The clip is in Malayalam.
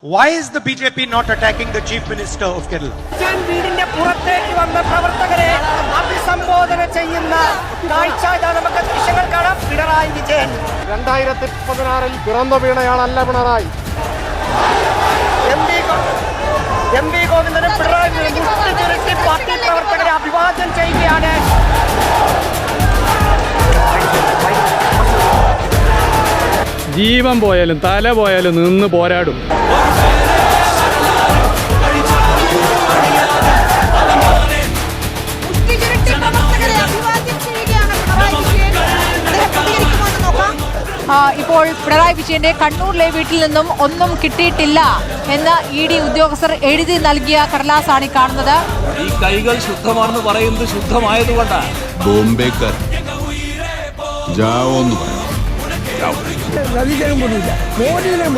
Why is the BJP not attacking the Chief Minister of Kerala? വീടിന്റെ പുറത്തേക്ക് വന്ന പ്രവർത്തകരെ അഭിസംബോധന ചെയ്യുന്ന കാഴ്ച നമുക്ക് ദൃശ്യങ്ങൾ കാണാം. പിണറായി വിജയൻ 2016 പിറന്നു വീണയാളല്ല പിണറായി. എം വി ഗോവിന്ദന് പിണറായി ചുരുട്ടി പാർട്ടി പ്രവർത്തകരെ അഭിവാദ്യം ചെയ്യുകയാണ്. ജീവൻ പോയാലും തല പോയാലും നിന്ന് പോരാടും. ഇപ്പോൾ പിണറായി വിജയന്റെ കണ്ണൂരിലെ വീട്ടിൽ നിന്നും ഒന്നും കിട്ടിയിട്ടില്ല എന്ന് ED ഉദ്യോഗസ്ഥർ എഴുതി നൽകിയ കടലാസാണ് ഈ കാണുന്നത്. ഈ കൈകൾ ശുദ്ധമാണെന്ന് പറയുന്നത് ശുദ്ധമായതുകൊണ്ടാണ്. ബോംബേക്കാർ ജാവോന്ന് പറയാം. മോദിയിലേയും